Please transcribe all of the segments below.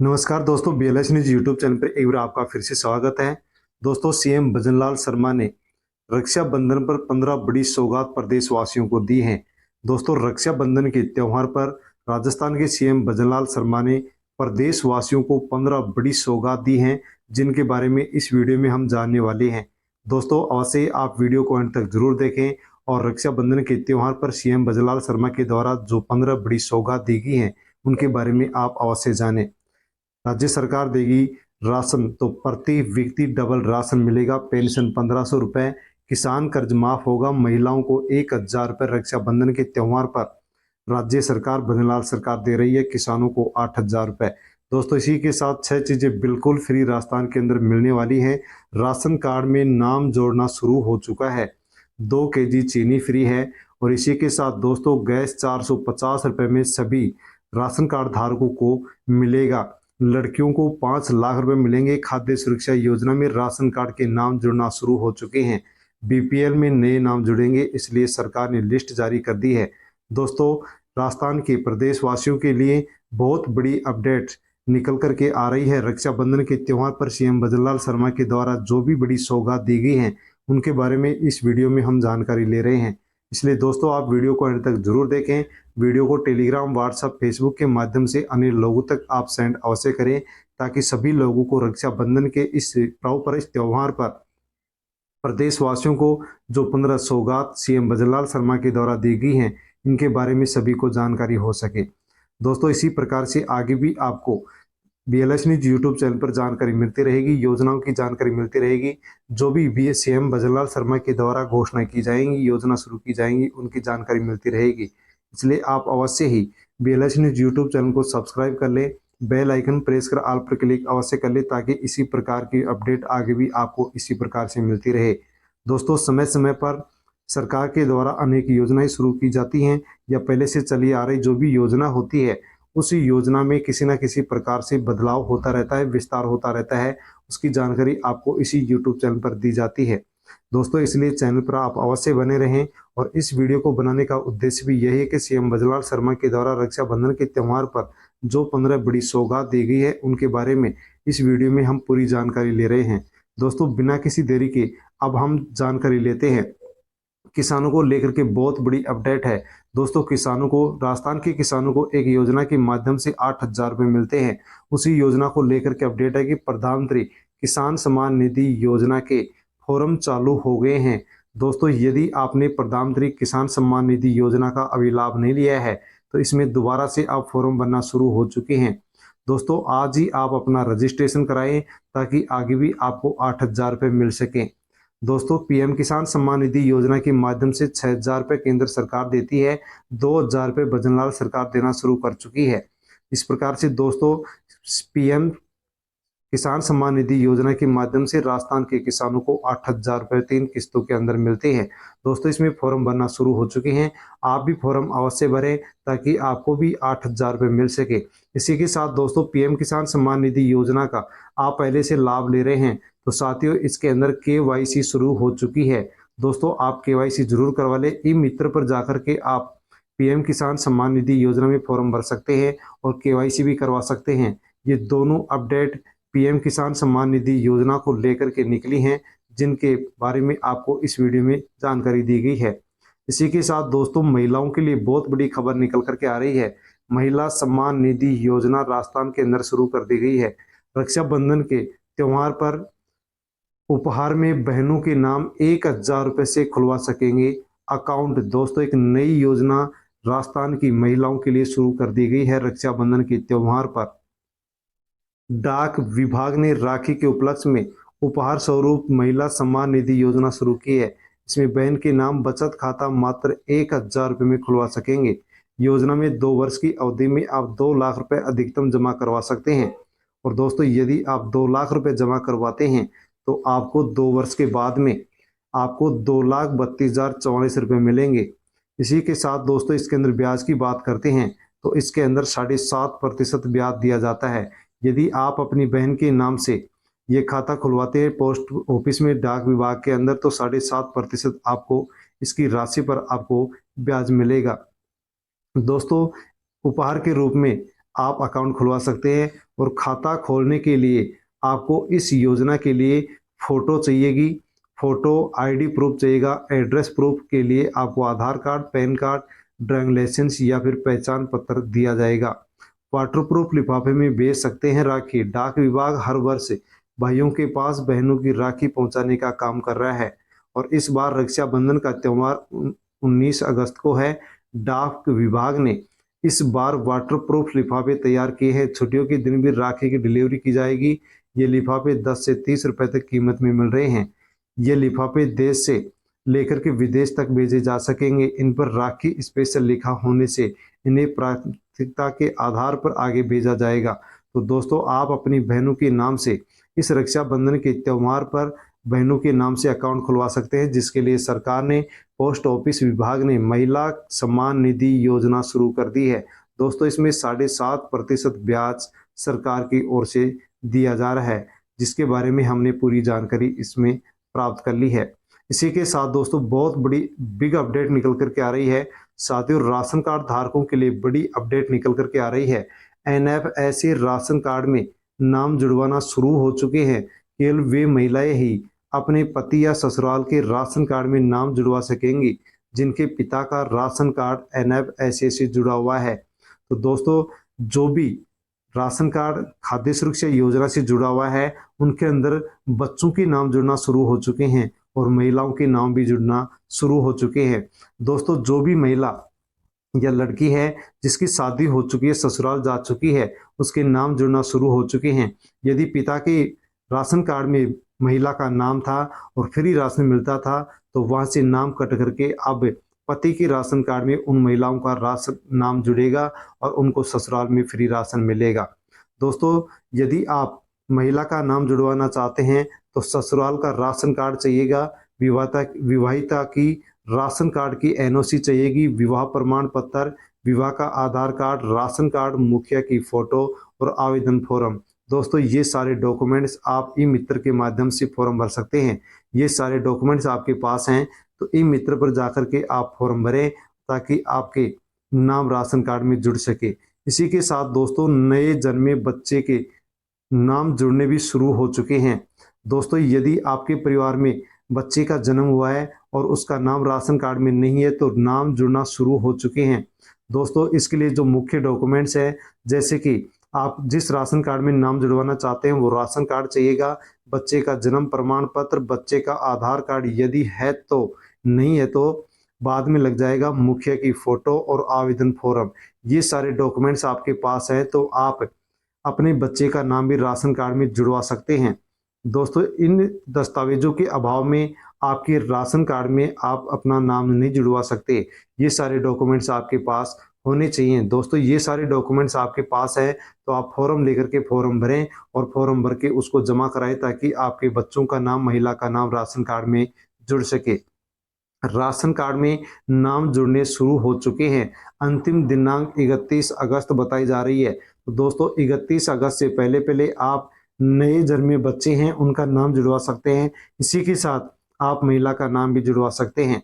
नमस्कार दोस्तों, BLS news YouTube channel पर एक बार आपका फिर से स्वागत है। दोस्तों, सीएम भजनलाल शर्मा ने रक्षाबंधन पर 15 बड़ी सौगात प्रदेशवासियों को दी हैं। दोस्तों, रक्षाबंधन के त्यौहार पर राजस्थान के सीएम भजनलाल शर्मा ने प्रदेशवासियों को 15 बड़ी सौगात दी हैं, जिनके बारे में इस वीडियो में हम जानने वाले हैं। दोस्तों, अवश्य ही आप वीडियो को अंत तक जरूर देखें और रक्षाबंधन के त्यौहार पर सीएम भजनलाल शर्मा के द्वारा जो 15 बड़ी सौगात दी गई हैं, उनके बारे में आप अवश्य जानें। राज्य सरकार देगी राशन, तो प्रति व्यक्ति डबल राशन मिलेगा। पेंशन 1500 रुपए, किसान कर्ज माफ होगा, महिलाओं को 1000 रुपए रक्षाबंधन के त्यौहार पर राज्य सरकार भजनलाल सरकार दे रही है, किसानों को 8000 रुपए। दोस्तों, इसी के साथ 6 चीजें बिल्कुल फ्री राजस्थान के अंदर मिलने वाली हैं। राशन कार्ड में नाम जोड़ना शुरू हो चुका है। 2 kg चीनी फ्री है। और इसी के साथ दोस्तों, गैस 450 रुपए में सभी राशन कार्ड धारकों को मिलेगा। लड़कियों को 5 लाख रुपए मिलेंगे। खाद्य सुरक्षा योजना में राशन कार्ड के नाम जुड़ना शुरू हो चुके हैं। BPL में नए नाम जुड़ेंगे, इसलिए सरकार ने लिस्ट जारी कर दी है। दोस्तों, राजस्थान के प्रदेशवासियों के लिए बहुत बड़ी अपडेट निकल करके आ रही है। रक्षाबंधन के त्यौहार पर सीएम भजनलाल शर्मा के द्वारा जो भी बड़ी सौगात दी गई हैं, उनके बारे में इस वीडियो में हम जानकारी ले रहे हैं। इसलिए दोस्तों, आप वीडियो को अंत तक जरूर देखें। वीडियो को टेलीग्राम, व्हाट्सएप, फेसबुक के माध्यम से अन्य लोगों तक आप सेंड अवश्य करें, ताकि सभी लोगों को रक्षाबंधन के इस पर्व पर, इस त्यौहार पर प्रदेशवासियों को जो 15 सौगात सीएम भजनलाल शर्मा के द्वारा दी गई हैं, इनके बारे में सभी को जानकारी हो सके। दोस्तों, इसी प्रकार से आगे भी आपको BLS न्यूज यूट्यूब चैनल पर जानकारी मिलती रहेगी, योजनाओं की जानकारी मिलती रहेगी। जो भी सीएम भजनलाल शर्मा के द्वारा घोषणा की जाएंगी, योजना शुरू की जाएंगी, उनकी जानकारी मिलती रहेगी। इसलिए आप अवश्य ही BLS न्यूज यूट्यूब चैनल को सब्सक्राइब कर लें, बेल आइकन प्रेस कर ऑल पर क्लिक अवश्य कर लें, ताकि इसी प्रकार की अपडेट आगे भी आपको इसी प्रकार से मिलती रहे। दोस्तों, समय समय पर सरकार के द्वारा अनेक योजनाएं शुरू की जाती हैं, या पहले से चली आ रही जो भी योजना होती है, उसी योजना में किसी न किसी प्रकार से बदलाव होता रहता है, विस्तार होता रहता है। उसकी जानकारी आपको इसी यूट्यूब चैनल पर दी जाती है। दोस्तों, इसलिए चैनल पर आप अवश्य बने रहें। और इस वीडियो को बनाने का उद्देश्य भी यही है कि सीएम भजनलाल शर्मा के द्वारा रक्षाबंधन के त्यौहार पर जो 15 बड़ी सौगात दी गई है, उनके बारे में इस वीडियो में हम पूरी जानकारी ले रहे हैं। दोस्तों, बिना किसी देरी के अब हम जानकारी लेते हैं। किसानों को लेकर के बहुत बड़ी अपडेट है। दोस्तों, किसानों को, राजस्थान के किसानों को एक योजना के माध्यम से 8000 रुपये मिलते हैं। उसी योजना को लेकर के अपडेट है कि प्रधानमंत्री किसान सम्मान निधि योजना के फॉर्म चालू हो गए हैं। दोस्तों, यदि आपने प्रधानमंत्री किसान सम्मान निधि योजना का अभी लाभ नहीं लिया है, तो इसमें दोबारा से आप फॉर्म भरना शुरू हो चुके हैं। दोस्तों, आज ही आप अपना रजिस्ट्रेशन कराएं, ताकि आगे भी आपको 8000 रुपये मिल सकें। दोस्तों, PM किसान सम्मान निधि योजना के माध्यम से 6000 रुपये केंद्र सरकार देती है, 2000 रुपये भजनलाल सरकार देना शुरू कर चुकी है। इस प्रकार से दोस्तों, PM किसान सम्मान निधि योजना के माध्यम से राजस्थान के किसानों को 8000 रुपये 3 किस्तों के अंदर मिलते हैं। दोस्तों, इसमें फॉर्म भरना शुरू हो चुके हैं। आप भी फॉर्म अवश्य भरें, ताकि आपको भी 8000 रुपये मिल सके। इसी के साथ दोस्तों, PM किसान सम्मान निधि योजना का आप पहले से लाभ ले रहे हैं, तो साथियों, इसके अंदर KYC शुरू हो चुकी है। दोस्तों, आप KYC जरूर करवा लें। ई मित्र पर जाकर के आप PM किसान सम्मान निधि योजना में फॉर्म भर सकते हैं और KYC भी करवा सकते हैं। ये दोनों अपडेट PM किसान सम्मान निधि योजना को लेकर के निकली हैं, जिनके बारे में आपको इस वीडियो में जानकारी दी गई है। इसी के साथ दोस्तों, महिलाओं के लिए बहुत बड़ी खबर निकल करके आ रही है। महिला सम्मान निधि योजना राजस्थान के अंदर शुरू कर दी गई है। रक्षाबंधन के त्यौहार पर उपहार में बहनों के नाम 1000 रुपये से खुलवा सकेंगे अकाउंट। दोस्तों, एक नई योजना राजस्थान की महिलाओं के लिए शुरू कर दी गई है। रक्षाबंधन के त्यौहार पर डाक विभाग ने राखी के उपलक्ष्य में उपहार स्वरूप महिला सम्मान निधि योजना शुरू की है। इसमें बहन के नाम बचत खाता मात्र 1000 रुपये में खुलवा सकेंगे। योजना में 2 वर्ष की अवधि में आप 2 लाख रुपए अधिकतम जमा करवा सकते हैं। और दोस्तों, यदि आप 2 लाख रुपए जमा करवाते हैं, तो आपको 2 वर्ष के बाद में आपको 2,32,044 रुपये मिलेंगे। इसी के साथ दोस्तों, इसके अंदर ब्याज की बात करते हैं, तो इसके अंदर 7.5% ब्याज दिया जाता है। यदि आप अपनी बहन के नाम से ये खाता खुलवाते हैं पोस्ट ऑफिस में, डाक विभाग के अंदर, तो 7.5% आपको इसकी राशि पर आपको ब्याज मिलेगा। दोस्तों, उपहार के रूप में आप अकाउंट खुलवा सकते हैं। और खाता खोलने के लिए आपको इस योजना के लिए फ़ोटो चाहिएगी, फ़ोटो, आईडी प्रूफ चाहिएगा। एड्रेस प्रूफ के लिए आपको Aadhaar card, PAN card, driving licence या फिर पहचान पत्र दिया जाएगा। वाटरप्रूफ लिफाफे में भेज सकते हैं राखी। डाक विभाग हर वर्ष भाइयों के पास बहनों की राखी पहुंचाने का काम कर रहा है और इस बार रक्षाबंधन का त्यौहार 19 अगस्त को है। डाक विभाग ने इस बार वाटरप्रूफ लिफाफे तैयार किए हैं। छुट्टियों के दिन भी राखी की डिलीवरी की जाएगी। ये लिफाफे 10 से 30 रुपए तक कीमत में मिल रहे हैं। ये लिफाफे देश से लेकर के विदेश तक भेजे जा सकेंगे। इन पर राखी स्पेशल लिखा होने से इन्हें प्राथमिकता के आधार पर आगे भेजा जाएगा। तो दोस्तों, आप अपनी बहनों के नाम से इस रक्षाबंधन के त्यौहार पर बहनों के नाम से अकाउंट खुलवा सकते हैं, जिसके लिए सरकार ने पोस्ट ऑफिस विभाग ने महिला सम्मान निधि योजना शुरू कर दी है। दोस्तों, इसमें 7.5% ब्याज सरकार की ओर से दिया जा रहा है, जिसके बारे में हमने पूरी जानकारी इसमें प्राप्त कर ली है। इसी के साथ दोस्तों, बहुत बड़ी बिग अपडेट निकल करके आ रही है। साथियों, राशन कार्ड धारकों के लिए बड़ी अपडेट निकल करके आ रही है। एनएफएसए राशन कार्ड में नाम जुड़वाना शुरू हो चुके हैं। केवल वे महिलाएं ही अपने पति या ससुराल के राशन कार्ड में नाम जुड़वा सकेंगी जिनके पिता का राशन कार्ड एनएफएसए से जुड़ा हुआ है। तो दोस्तों, जो भी राशन कार्ड खाद्य सुरक्षा योजना से जुड़ा हुआ है, उनके अंदर बच्चों के नाम जुड़ना शुरू हो चुके हैं और महिलाओं के नाम भी जुड़ना शुरू हो चुके हैं। दोस्तों, जो भी महिला या लड़की है जिसकी शादी हो चुकी है, ससुराल जा चुकी है, उसके नाम जुड़ना शुरू हो चुके हैं। यदि पिता के राशन कार्ड में महिला का नाम था और फ्री राशन मिलता था, तो वहां से नाम कट करके अब पति के राशन कार्ड में उन महिलाओं का राशन नाम जुड़ेगा और उनको ससुराल में फ्री राशन मिलेगा। दोस्तों, यदि आप महिला का नाम जुड़वाना चाहते हैं तो ससुराल का राशन कार्ड चाहिएगा, विवाहिता की राशन कार्ड की एनओसी चाहिएगी, विवाह प्रमाण पत्र, विवाह का आधार कार्ड, राशन कार्ड, मुखिया की फोटो और आवेदन फॉर्म। दोस्तों, ये सारे डॉक्यूमेंट्स आप ई मित्र के माध्यम से फॉर्म भर सकते हैं। ये सारे डॉक्यूमेंट्स आपके पास हैं तो ई मित्र पर जाकर के आप फॉर्म भरें ताकि आपके नाम राशन कार्ड में जुड़ सके। इसी के साथ दोस्तों, नए जन्मे बच्चे के नाम जुड़ने भी शुरू हो चुके हैं। दोस्तों, यदि आपके परिवार में बच्चे का जन्म हुआ है और उसका नाम राशन कार्ड में नहीं है तो नाम जुड़ना शुरू हो चुके हैं। दोस्तों, इसके लिए जो मुख्य डॉक्यूमेंट्स है, जैसे कि आप जिस राशन कार्ड में नाम जुड़वाना चाहते हैं वो राशन कार्ड चाहिएगा, बच्चे का जन्म प्रमाण पत्र, बच्चे का आधार कार्ड यदि है तो, नहीं है तो बाद में लग जाएगा, मुखिया की फोटो और आवेदन फॉर्म। ये सारे डॉक्यूमेंट्स आपके पास है तो आप अपने बच्चे का नाम भी राशन कार्ड में जुड़वा सकते हैं। दोस्तों, इन दस्तावेजों के अभाव में आपके राशन कार्ड में आप अपना नाम नहीं जुड़वा सकते। ये सारे डॉक्यूमेंट्स आपके पास होने चाहिए। दोस्तों, ये सारे डॉक्यूमेंट्स आपके पास है तो आप फॉर्म लेकर के फॉर्म भरें और फॉर्म भर के उसको जमा कराएं ताकि आपके बच्चों का नाम, महिला का नाम राशन कार्ड में जुड़ सके। राशन कार्ड में नाम जुड़ने शुरू हो चुके हैं। अंतिम दिनांक 31 अगस्त बताई जा रही है। तो दोस्तों, 31 अगस्त से पहले पहले आप नए जन्मे बच्चे हैं उनका नाम जुड़वा सकते हैं। इसी के साथ आप महिला का नाम भी जुड़वा सकते हैं।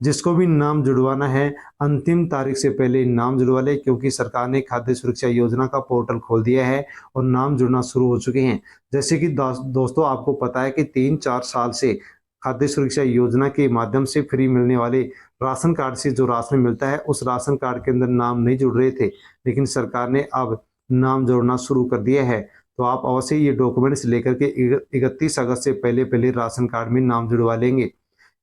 जिसको भी नाम जुड़वाना है अंतिम तारीख से पहले नाम जुड़वा ले, क्योंकि सरकार ने खाद्य सुरक्षा योजना का पोर्टल खोल दिया है और नाम जुड़ना शुरू हो चुके हैं। जैसे कि दोस्तों, आपको पता है कि 3-4 साल से खाद्य सुरक्षा योजना के माध्यम से फ्री मिलने वाले राशन कार्ड से जो राशन मिलता है उस राशन कार्ड के अंदर नाम नहीं जुड़ रहे थे, लेकिन सरकार ने अब नाम जोड़ना शुरू कर दिया है। तो आप अवश्य ये डॉक्यूमेंट्स लेकर के 31 अगस्त से पहले पहले राशन कार्ड में नाम जुड़वा लेंगे।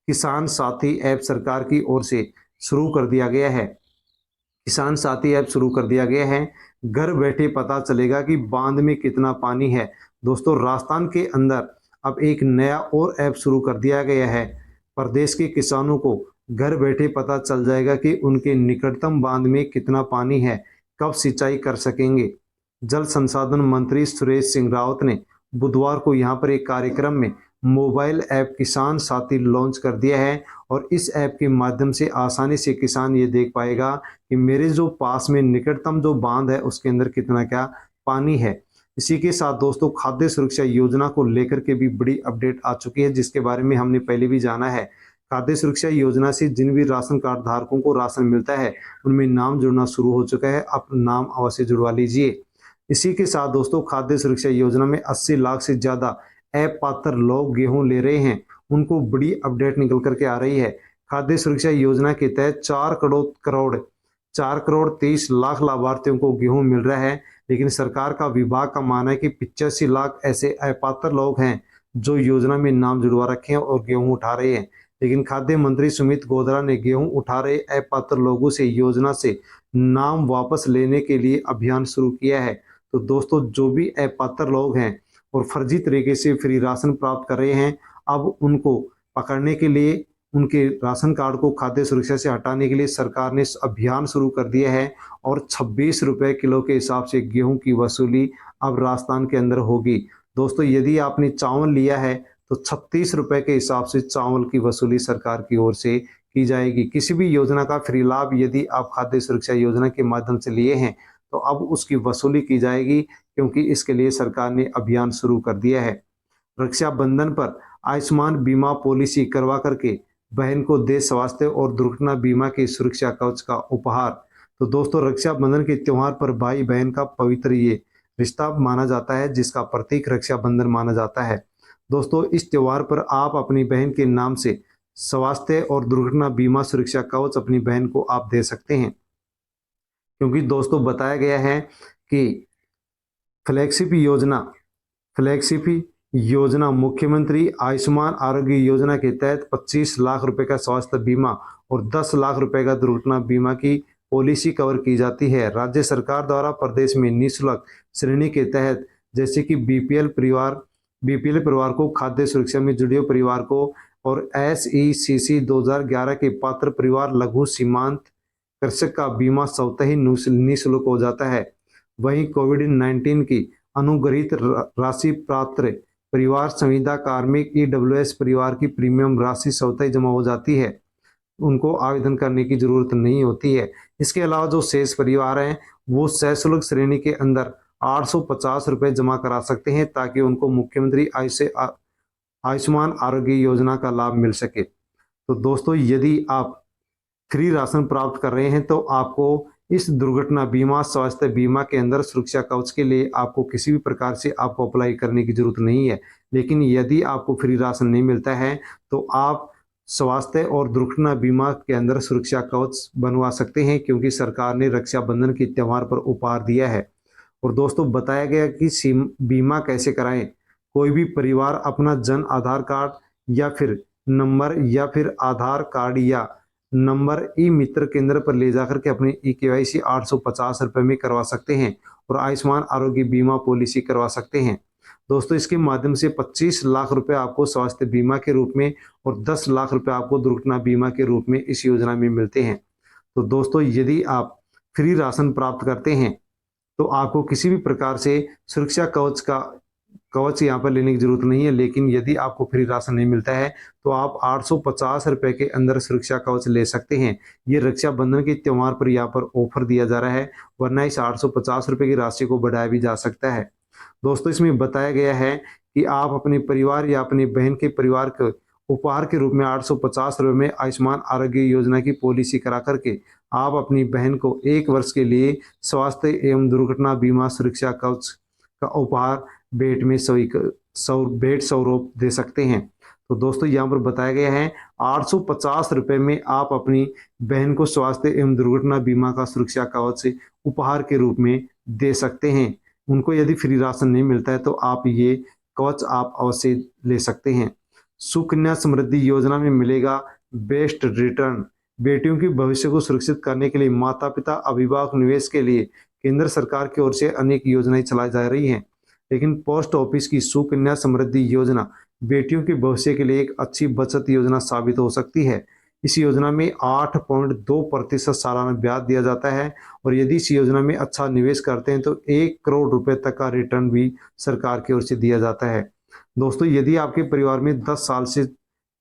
किसान साथी ऐप सरकार की ओर से शुरू कर दिया गया है। किसान साथी ऐप शुरू कर दिया गया है। घर बैठे पता चलेगा कि बांध में कितना पानी है। दोस्तों, राजस्थान के अंदर अब एक नया और ऐप शुरू कर दिया गया है। प्रदेश के किसानों को घर बैठे पता चल जाएगा कि उनके निकटतम बांध में कितना पानी है, कब सिंचाई कर सकेंगे। जल संसाधन मंत्री सुरेश सिंह रावत ने बुधवार को यहाँ पर एक कार्यक्रम में मोबाइल ऐप किसान साथी लॉन्च कर दिया है और इस ऐप के माध्यम से आसानी से किसान ये देख पाएगा कि मेरे जो पास में निकटतम जो बांध है उसके अंदर कितना क्या पानी है। इसी के साथ दोस्तों, खाद्य सुरक्षा योजना को लेकर के भी बड़ी अपडेट आ चुकी है, जिसके बारे में हमने पहले भी जाना है। खाद्य सुरक्षा योजना से जिन भी राशन कार्ड धारकों को राशन मिलता है उनमें नाम जुड़ना शुरू हो चुका है। आप नाम अवश्य जुड़वा लीजिए। इसी के साथ दोस्तों खाद्य सुरक्षा योजना में 80 लाख से ज़्यादा अपात्र लोग गेहूं ले रहे हैं, उनको बड़ी अपडेट निकल करके आ रही है। खाद्य सुरक्षा योजना के तहत 4 करोड़ 30 लाख लाभार्थियों को गेहूं मिल रहा है, लेकिन सरकार का विभाग का मानना है कि 85 लाख ऐसे अपात्र लोग हैं जो योजना में नाम जुड़वा रखे हैं और गेहूं उठा रहे हैं। लेकिन खाद्य मंत्री सुमित गोधरा ने गेहूं उठा रहे अपात्र लोगों से योजना से नाम वापस लेने के लिए अभियान शुरू किया है। तो दोस्तों जो भी अपात्र लोग हैं और फर्जी तरीके से फ्री राशन प्राप्त कर रहे हैं, अब उनको पकड़ने के लिए उनके राशन कार्ड को खाद्य सुरक्षा से हटाने के लिए सरकार ने अभियान शुरू कर दिया है और 26 रुपए किलो के हिसाब से गेहूं की वसूली अब राजस्थान के अंदर होगी। दोस्तों यदि आपने चावल लिया है तो 36 रुपए के हिसाब से चावल की वसूली सरकार की ओर से की जाएगी। किसी भी योजना का फ्री लाभ यदि आप खाद्य सुरक्षा योजना के माध्यम से लिए हैं तो अब उसकी वसूली की जाएगी, क्योंकि इसके लिए सरकार ने अभियान शुरू कर दिया है। रक्षाबंधन पर आयुष्मान बीमा पॉलिसी करवा करके बहन को दे स्वास्थ्य और दुर्घटना बीमा के सुरक्षा कवच का उपहार। तो दोस्तों रक्षाबंधन के त्योहार पर भाई बहन का पवित्र ये रिश्ता माना जाता है, जिसका प्रतीक रक्षाबंधन माना जाता है। दोस्तों इस त्योहार पर आप अपनी बहन के नाम से स्वास्थ्य और दुर्घटना बीमा सुरक्षा कवच अपनी बहन को आप दे सकते हैं, क्योंकि दोस्तों बताया गया है कि फ्लैगशिप योजना मुख्यमंत्री आयुष्मान आरोग्य योजना के तहत 25 लाख रुपए का स्वास्थ्य बीमा और 10 लाख रुपए का दुर्घटना बीमा की पॉलिसी कवर की जाती है। राज्य सरकार द्वारा प्रदेश में निःशुल्क श्रेणी के तहत जैसे कि बीपीएल परिवार को, खाद्य सुरक्षा में जुड़े परिवार को और SECC 2011 के पात्र परिवार लघु सीमांत कृषक का बीमा स्वतः ही निःशुल्क हो जाता है। वहीं कोविड-19 की अनुग्रहित राशि पात्र परिवार, संविदा कार्मिक, EWS परिवार की प्रीमियम राशि स्वतः जमा हो जाती है, उनको आवेदन करने की जरूरत नहीं होती है। इसके अलावा जो शेष परिवार हैं वो सशुल्क श्रेणी के अंदर 850 रुपये जमा करा सकते हैं, ताकि उनको मुख्यमंत्री आयुष्मान आरोग्य योजना का लाभ मिल सके। तो दोस्तों यदि आप फ्री राशन प्राप्त कर रहे हैं तो आपको इस दुर्घटना बीमा स्वास्थ्य बीमा के अंदर सुरक्षा कवच के लिए आपको किसी भी प्रकार से आपको अप्लाई करने की जरूरत नहीं है। लेकिन यदि आपको फ्री राशन नहीं मिलता है तो आप स्वास्थ्य और दुर्घटना बीमा के अंदर सुरक्षा कवच बनवा सकते हैं, क्योंकि सरकार ने रक्षाबंधन के त्यौहार पर उपहार दिया है। और दोस्तों बताया गया कि बीमा कैसे कराएं। कोई भी परिवार अपना जन आधार कार्ड या फिर नंबर या फिर आधार कार्ड या नंबर मित्र केंद्र पर ले जाकर के अपने KYC 850 रुपये में करवा सकते हैं और आयुष्मान आरोग्य बीमा पॉलिसी करवा सकते हैं। दोस्तों इसके माध्यम से 25 लाख रुपए आपको स्वास्थ्य बीमा के रूप में और 10 लाख रुपए आपको दुर्घटना बीमा के रूप में इस योजना में मिलते हैं। तो दोस्तों यदि आप फ्री राशन प्राप्त करते हैं तो आपको किसी भी प्रकार से सुरक्षा कवच यहाँ पर लेने की जरूरत नहीं है। लेकिन यदि आपको फ्री राशन नहीं मिलता है तो आप 850 रुपये के अंदर सुरक्षा कवच ले सकते हैं। ये रक्षाबंधन के त्यौहार पर यहाँ पर ऑफर दिया जा रहा है, वरना इस 850 रुपये की राशि को बढ़ाया भी जा सकता है। दोस्तों इसमें बताया गया है कि आप अपने परिवार या अपनी बहन के परिवार को उपहार के रूप में 850 रुपये में आयुष्मान आरोग्य योजना की पॉलिसी करा करके आप अपनी बहन को 1 वर्ष के लिए स्वास्थ्य एवं दुर्घटना बीमा सुरक्षा कवच का उपहार भेंट स्वरूप दे सकते हैं। तो दोस्तों यहाँ पर बताया गया है 850 रुपये में आप अपनी बहन को स्वास्थ्य एवं दुर्घटना बीमा का सुरक्षा कवच उपहार के रूप में दे सकते हैं। उनको यदि फ्री राशन नहीं मिलता है तो आप ये कवच आप अवश्य ले सकते हैं। सुकन्या समृद्धि योजना में मिलेगा बेस्ट रिटर्न। बेटियों की भविष्य को सुरक्षित करने के लिए माता पिता अभिभावक निवेश के लिए केंद्र सरकार की ओर से अनेक योजनाएं चलाई जा रही हैं, लेकिन पोस्ट ऑफिस की सुकन्या समृद्धि योजना बेटियों के भविष्य के लिए एक अच्छी बचत योजना साबित हो सकती है। इस योजना में 8.2% सालाना ब्याज दिया जाता है और यदि इस योजना में अच्छा निवेश करते हैं तो 1 करोड़ रुपए तक का रिटर्न भी सरकार की ओर से दिया जाता है। दोस्तों यदि आपके परिवार में 10 साल से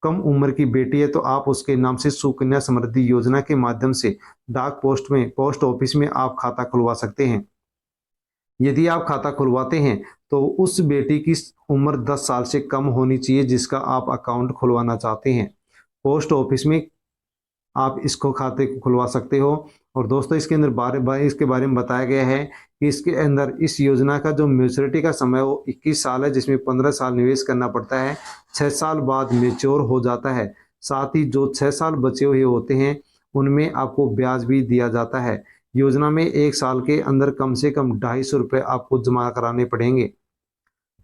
कम उम्र की बेटी है तो आप उसके नाम से सुकन्या समृद्धि योजना के माध्यम से पोस्ट ऑफिस में आप खाता खुलवा सकते हैं। यदि आप खाता खुलवाते हैं तो उस बेटी की उम्र 10 साल से कम होनी चाहिए जिसका आप अकाउंट खुलवाना चाहते हैं। पोस्ट ऑफिस में आप इसको खाते को खुलवा सकते हो। और दोस्तों इसके अंदर इसके बारे में बताया गया है कि इसके अंदर इस योजना का जो मैच्योरिटी का समय वो 21 साल है, जिसमें 15 साल निवेश करना पड़ता है, 6 साल बाद मैच्योर हो जाता है। साथ ही जो 6 साल बचे हुए होते हैं उनमें आपको ब्याज भी दिया जाता है। योजना में 1 साल के अंदर कम से कम 250 रुपये आपको जमा कराने पड़ेंगे।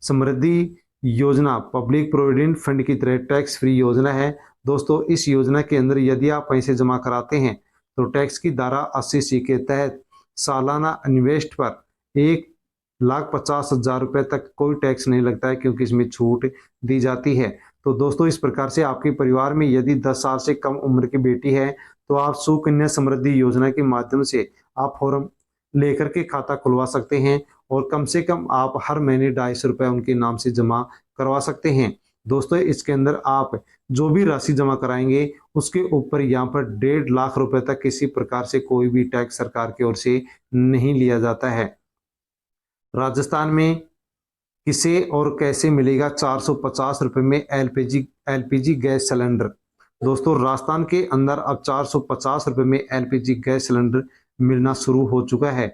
समृद्धि योजना पब्लिक प्रोविडेंट फंड की तरह टैक्स फ्री योजना है। दोस्तों इस योजना के अंदर यदि आप पैसे जमा कराते हैं तो टैक्स की धारा 80C के तहत सालाना इन्वेस्ट पर 1,50,000 रुपये तक कोई टैक्स नहीं लगता है, क्योंकि इसमें छूट दी जाती है। तो दोस्तों इस प्रकार से आपके परिवार में यदि 10 साल से कम उम्र की बेटी है तो आप सुकन्या समृद्धि योजना के माध्यम से आप फॉर्म लेकर के खाता खुलवा सकते हैं और कम से कम आप हर महीने 250 रुपये उनके नाम से जमा करवा सकते हैं। दोस्तों इसके अंदर आप जो भी राशि जमा कराएंगे उसके ऊपर यहाँ पर 1.5 लाख रुपए तक किसी प्रकार से कोई भी टैक्स सरकार की ओर से नहीं लिया जाता है। राजस्थान में किसे और कैसे मिलेगा 450 रुपये में एलपीजी गैस सिलेंडर? दोस्तों राजस्थान के अंदर अब 450 रुपये में एलपीजी गैस सिलेंडर मिलना शुरू हो चुका है।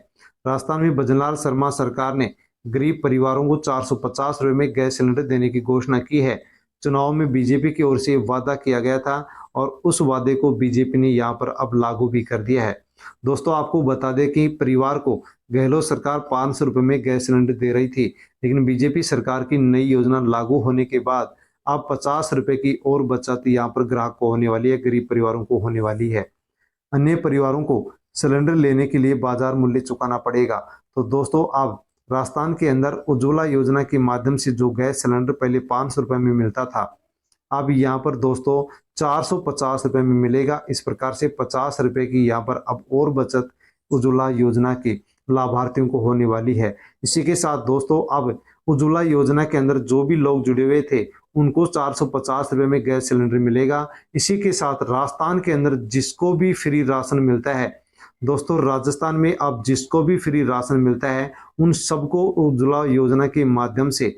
राजस्थान में भजनलाल शर्मा सरकार ने गरीब परिवारों को 450 रुपये में गैस सिलेंडर देने की घोषणा की है। चुनाव में बीजेपी की ओर से वादा किया गया था और उस वादे को बीजेपी ने यहाँ पर अब लागू भी कर दिया है। दोस्तों आपको बता दें कि परिवार को गहलोत सरकार 500 रुपये में गैस सिलेंडर दे रही थी, लेकिन बीजेपी सरकार की नई योजना लागू होने के बाद अब 50 रुपये की और बचत यहाँ पर ग्राहक को होने वाली है, गरीब परिवारों को होने वाली है। अन्य परिवारों को सिलेंडर लेने के लिए बाजार मूल्य चुकाना पड़ेगा। तो दोस्तों अब राजस्थान के अंदर उज्ज्वला योजना के माध्यम से जो गैस सिलेंडर पहले 500 रुपये में मिलता था, अब यहाँ पर दोस्तों 450 रुपये में मिलेगा। इस प्रकार से 50 रुपये की यहाँ पर अब और बचत उज्ज्वला योजना के लाभार्थियों को होने वाली है। इसी के साथ दोस्तों अब उज्ज्वला योजना के अंदर जो भी लोग जुड़े हुए थे उनको 450 रुपये में गैस सिलेंडर मिलेगा। इसी के साथ राजस्थान के अंदर जिसको भी फ्री राशन मिलता है, दोस्तों राजस्थान में अब जिसको भी फ्री राशन मिलता है उन सबको उज्ज्वला योजना के माध्यम से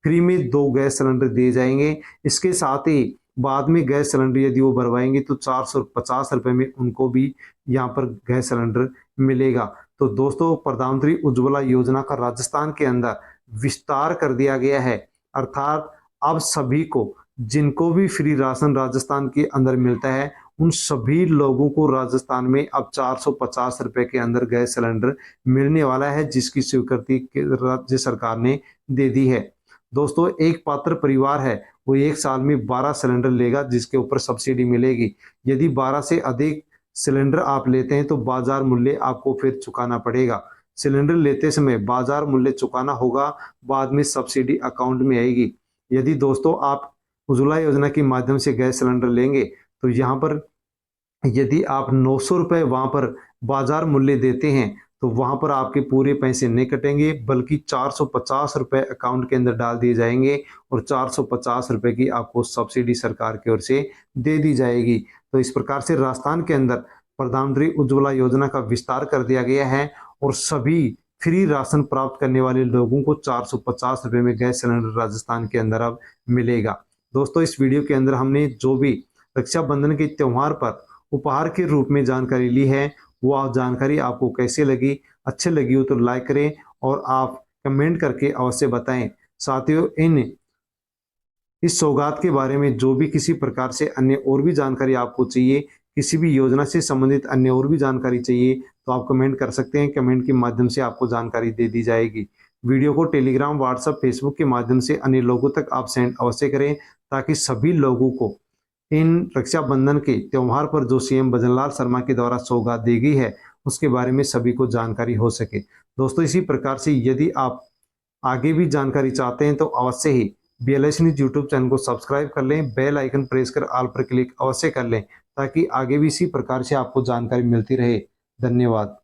फ्री में 2 गैस सिलेंडर दिए जाएंगे। इसके साथ ही बाद में गैस सिलेंडर यदि वो भरवाएंगे तो 450 रुपये में उनको भी यहाँ पर गैस सिलेंडर मिलेगा। तो दोस्तों प्रधानमंत्री उज्ज्वला योजना का राजस्थान के अंदर विस्तार कर दिया गया है, अर्थात अब सभी को जिनको भी फ्री राशन राजस्थान के अंदर मिलता है उन सभी लोगों को राजस्थान में अब 450 रुपये के अंदर गैस सिलेंडर मिलने वाला है, जिसकी स्वीकृति राज्य सरकार ने दे दी है। दोस्तों एक पात्र परिवार है वो 1 साल में 12 सिलेंडर लेगा, जिसके ऊपर सब्सिडी मिलेगी। यदि 12 से अधिक सिलेंडर आप लेते हैं तो बाजार मूल्य आपको फिर चुकाना पड़ेगा। सिलेंडर लेते समय बाजार मूल्य चुकाना होगा, बाद में सब्सिडी अकाउंट में आएगी। यदि दोस्तों आप उज्ज्वला योजना के माध्यम से गैस सिलेंडर लेंगे तो यहाँ पर यदि आप 900 रुपये वहाँ पर बाजार मूल्य देते हैं तो वहाँ पर आपके पूरे पैसे नहीं कटेंगे, बल्कि 450 रुपये अकाउंट के अंदर डाल दिए जाएंगे और 450 रुपये की आपको सब्सिडी सरकार की ओर से दे दी जाएगी। तो इस प्रकार से राजस्थान के अंदर प्रधानमंत्री उज्ज्वला योजना का विस्तार कर दिया गया है और सभी फ्री राशन प्राप्त करने वाले लोगों को 450 रुपये में गैस सिलेंडर राजस्थान के अंदर अब मिलेगा। दोस्तों इस वीडियो के अंदर हमने जो भी रक्षाबंधन के त्यौहार पर उपहार के रूप में जानकारी ली है वो जानकारी आपको कैसे लगी, अच्छी लगी हो तो लाइक करें और आप कमेंट करके अवश्य बताएं। साथियों इस सौगात के बारे में जो भी किसी प्रकार से अन्य और भी जानकारी आपको चाहिए, किसी भी योजना से संबंधित अन्य और भी जानकारी चाहिए तो आप कमेंट कर सकते हैं। कमेंट के माध्यम से आपको जानकारी दे दी जाएगी। वीडियो को टेलीग्राम, व्हाट्सएप, फेसबुक के माध्यम से अन्य लोगों तक आप सेंड अवश्य करें, ताकि सभी लोगों को इन रक्षाबंधन के त्यौहार पर जो सीएम भजनलाल शर्मा के द्वारा सौगात दी गई है उसके बारे में सभी को जानकारी हो सके। दोस्तों इसी प्रकार से यदि आप आगे भी जानकारी चाहते हैं तो अवश्य ही BLS न्यूज़ यूट्यूब चैनल को सब्सक्राइब कर लें, बेल आइकन प्रेस कर ऑल पर क्लिक अवश्य कर लें, ताकि आगे भी इसी प्रकार से आपको जानकारी मिलती रहे। धन्यवाद।